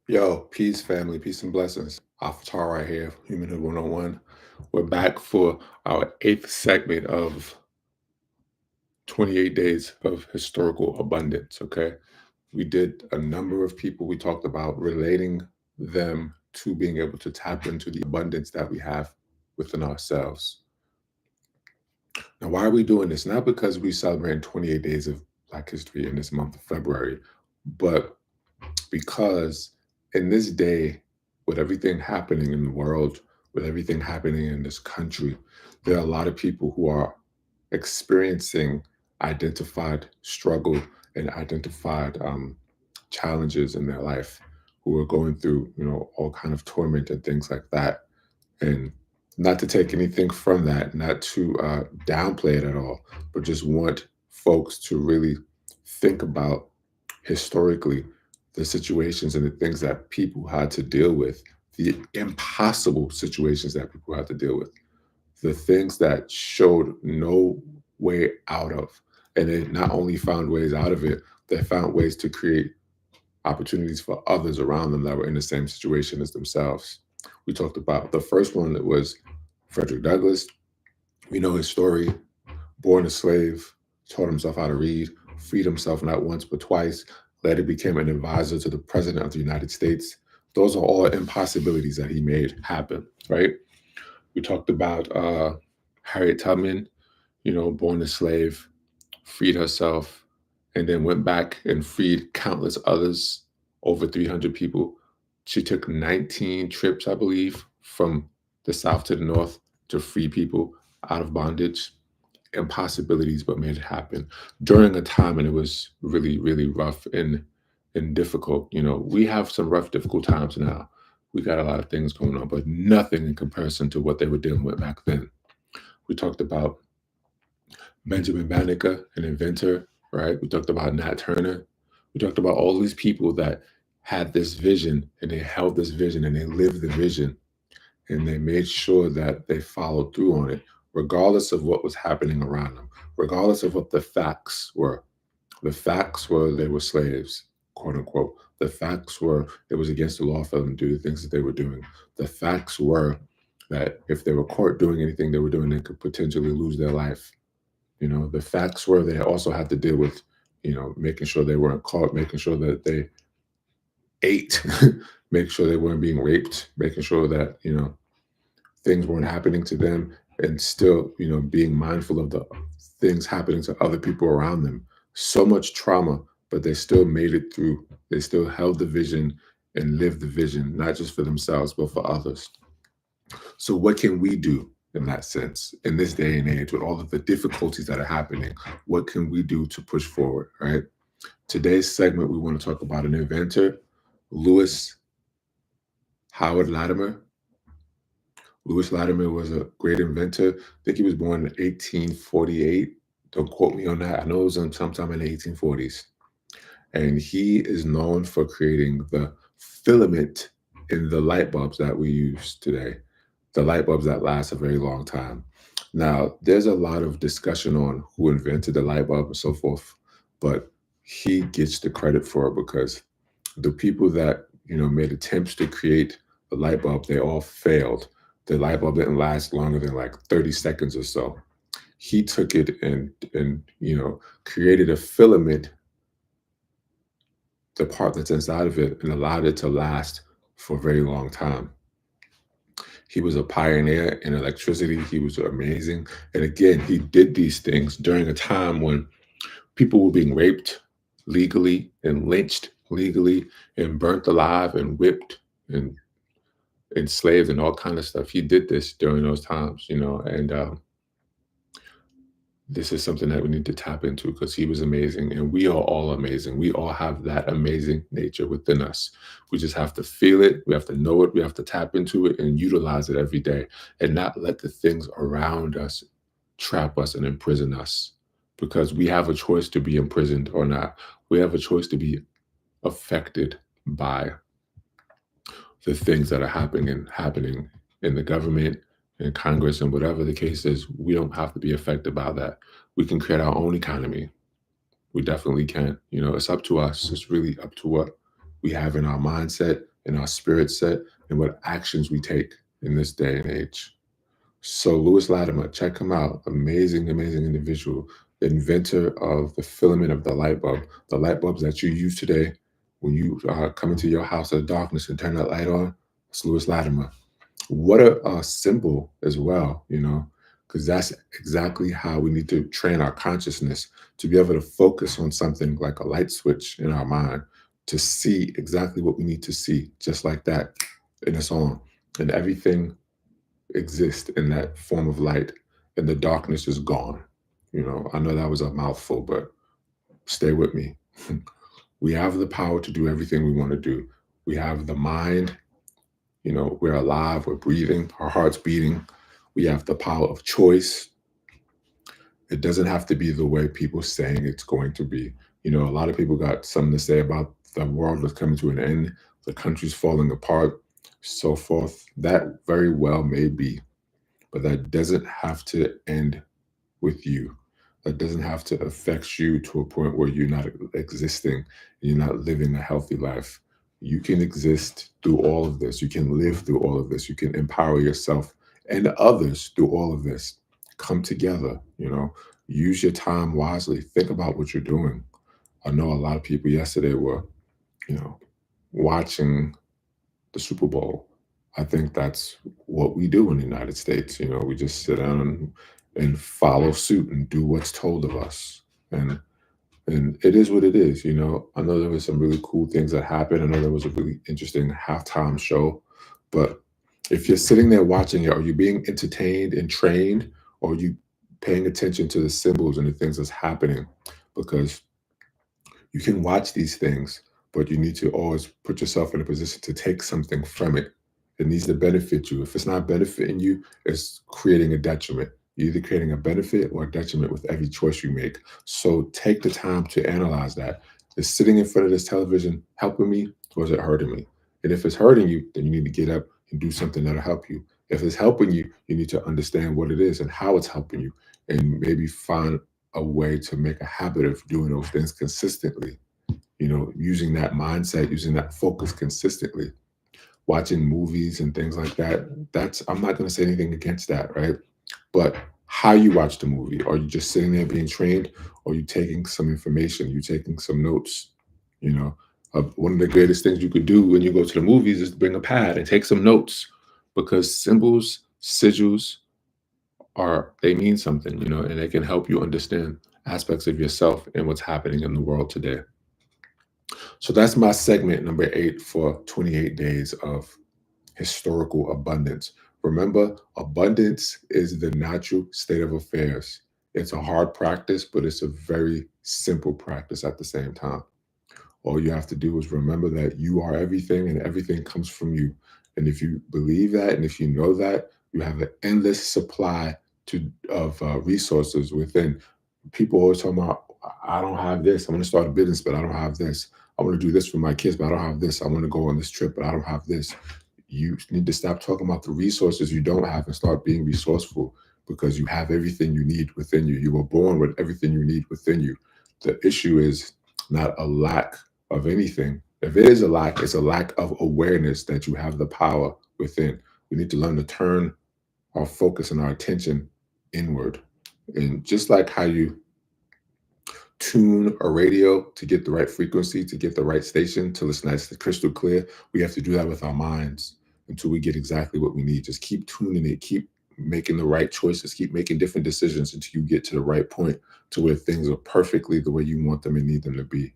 Yo, peace, family, peace and blessings. Avatar right here, Humanhood 101. We're back for our eighth segment of 28 days of historical abundance. Okay. We did a number of people we talked about relating them to being able to tap into the abundance that we have within ourselves. Now, why are we doing this? Not because we celebrate 28 days of Black history in this month of February, but because in this day, with everything happening in the world, with everything happening in this country, there are a lot of people who are experiencing identified struggle and identified challenges in their life, who are going through, all kind of torment and things like that. And not to take anything from that, not to downplay it at all, but just want folks to really think about historically the situations and the things that people had to deal with, the impossible situations that people had to deal with, the things that showed no way out of. And they not only found ways out of it, they found ways to create opportunities for others around them that were in the same situation as themselves. We talked about the first one that was Frederick Douglass. We know his story, born a slave, taught himself how to read, freed himself not once but twice, later became an advisor to the President of the United States. Those are all impossibilities that he made happen, right? We talked about Harriet Tubman, born a slave, freed herself, and then went back and freed countless others, over 300 people. She took 19 trips, I believe, from the South to the North to free people out of bondage. Impossibilities, but made it happen during a time when it was really, really rough and difficult. We have some rough, difficult times now. We got a lot of things going on, but nothing in comparison to what they were dealing with back then. We talked about Benjamin Banneker, an inventor, right? We talked about Nat Turner. We talked about all these people that had this vision and they held this vision and they lived the vision and they made sure that they followed through on it, regardless of what was happening around them, regardless of what the facts were. The facts were they were slaves, quote unquote. The facts were it was against the law for them to do the things that they were doing. The facts were that if they were caught doing anything they were doing, they could potentially lose their life. The facts were they also had to deal with, making sure they weren't caught, making sure that they ate, making sure they weren't being raped, making sure that, things weren't happening to them, and still, being mindful of the things happening to other people around them. So much trauma, but they still made it through. They still held the vision and lived the vision, not just for themselves, but for others. So, what can we do in that sense in this day and age with all of the difficulties that are happening? What can we do to push forward, right? Today's segment, we want to talk about an inventor, Lewis Howard Latimer. Lewis Latimer was a great inventor. I think he was born in 1848. Don't quote me on that. I know it was sometime in the 1840s. And he is known for creating the filament in the light bulbs that we use today, the light bulbs that last a very long time. Now, there's a lot of discussion on who invented the light bulb and so forth, but he gets the credit for it because the people that made attempts to create the light bulb, they all failed. The light bulb didn't last longer than like 30 seconds or so. He took it and created a filament, the part that's inside of it, and allowed it to last for a very long time. He was a pioneer in electricity. He was amazing. And again, he did these things during a time when people were being raped legally and lynched legally and burnt alive and whipped and enslaved and all kind of stuff. He did this during those times, and this is something that we need to tap into because he was amazing and we are all amazing. We all have that amazing nature within us. We just have to feel it. We have to know it. We have to tap into it and utilize it every day and not let the things around us trap us and imprison us because we have a choice to be imprisoned or not. We have a choice to be affected by the things that are happening in the government and Congress and whatever the case is. We don't have to be affected by that. We can create our own economy. We definitely can. It's up to us. It's really up to what we have in our mindset in our spirit set, and what actions we take in this day and age. So Lewis Latimer, check him out. Amazing, amazing individual. The inventor of the filament of the light bulbs that you use today when you come into your house of darkness and turn that light on. It's Lewis Latimer. What a symbol as well, because that's exactly how we need to train our consciousness to be able to focus on something like a light switch in our mind to see exactly what we need to see, just like that, and it's on. And everything exist in that form of light, and the darkness is gone. I know that was a mouthful, but stay with me. We have the power to do everything we want to do. We have the mind, we're alive, we're breathing, our heart's beating. We have the power of choice. It doesn't have to be the way people saying it's going to be. A lot of people got something to say about the world that's coming to an end, the country's falling apart, so forth. That very well may be, but that doesn't have to end with you. That doesn't have to affect you to a point where you're not existing and you're not living a healthy life. You can exist through all of this. You can live through all of this. You can empower yourself and others through all of this. Come together, use your time wisely. Think about what you're doing. I know a lot of people yesterday were, you know, watching the Super Bowl. I think that's what we do in the United States. We just sit down and follow suit and do what's told of us. And it is what it is. I know there was some really cool things that happened. I know there was a really interesting halftime show. But if you're sitting there watching it, are you being entertained and trained, or are you paying attention to the symbols and the things that's happening? Because you can watch these things, but you need to always put yourself in a position to take something from it. It needs to benefit you. If it's not benefiting you, it's creating a detriment. You're either creating a benefit or a detriment with every choice you make. So take the time to analyze that. Is sitting in front of this television helping me, or is it hurting me? And if it's hurting you, then you need to get up and do something that'll help you. If it's helping you, you need to understand what it is and how it's helping you, and maybe find a way to make a habit of doing those things consistently. Using that mindset, using that focus consistently, watching movies and things like that. I'm not going to say anything against that, right? But how you watch the movie, are you just sitting there being trained, or are you taking some information, you taking some notes? One of the greatest things you could do when you go to the movies is bring a pad and take some notes, because symbols, sigils, they mean something, and they can help you understand aspects of yourself and what's happening in the world today. So that's my segment number 8 for 28 days of historical abundance. Remember, abundance is the natural state of affairs. It's a hard practice, but it's a very simple practice at the same time. All you have to do is remember that you are everything and everything comes from you. And if you believe that, and if you know that, you have an endless supply of resources within. People always talk about, I don't have this. I want to start a business, but I don't have this. I want to do this for my kids, but I don't have this. I want to go on this trip, but I don't have this. You need to stop talking about the resources you don't have and start being resourceful, because you have everything you need within you. You were born with everything you need within you. The issue is not a lack of anything. If it is a lack, it's a lack of awareness that you have the power within. We need to learn to turn our focus and our attention inward. And just like how you tune a radio to get the right frequency, to get the right station, till it's nice and crystal clear, we have to do that with our minds until we get exactly what we need. Just keep tuning it, keep making the right choices, keep making different decisions until you get to the right point to where things are perfectly the way you want them and need them to be.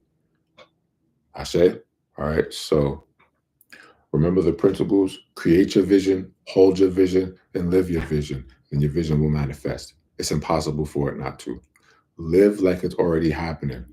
Ashe? All right. So remember the principles: create your vision, hold your vision, and live your vision, and your vision will manifest. It's impossible for it not to. Live like it's already happening.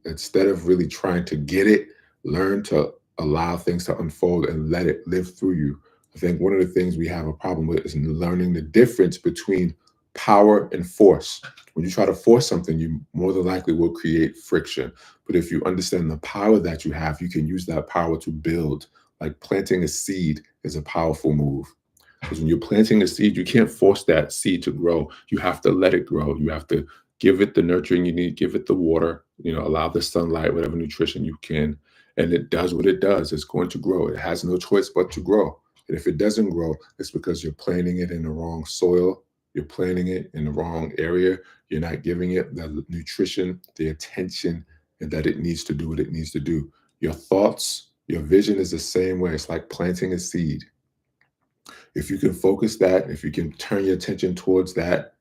Instead of really trying to get it, learn to allow things to unfold and let it live through you. I think one of the things we have a problem with is learning the difference between power and force. When you try to force something, you more than likely will create friction. But if you understand the power that you have, you can use that power to build. Like planting a seed is a powerful move. Because when you're planting a seed, you can't force that seed to grow. You have to let it grow. You have to Give it the nurturing you need, give it the water, allow the sunlight, whatever nutrition you can, and it does what it does. It's going to grow. It has no choice but to grow. And if it doesn't grow, it's because you're planting it in the wrong soil, you're planting it in the wrong area, you're not giving it the nutrition, the attention, and that it needs to do what it needs to do. Your thoughts, your vision is the same way. It's like planting a seed. If you can focus that, if you can turn your attention towards that,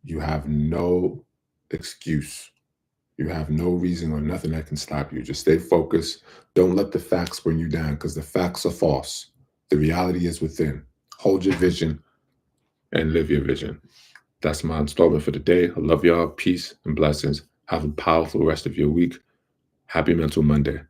you have no excuse. You have no reason or nothing that can stop you. Just stay focused. Don't let the facts bring you down because the facts are false. The reality is within. Hold your vision and live your vision. That's my installment for today. I love y'all. Peace and blessings. Have a powerful rest of your week. Happy Mental Monday.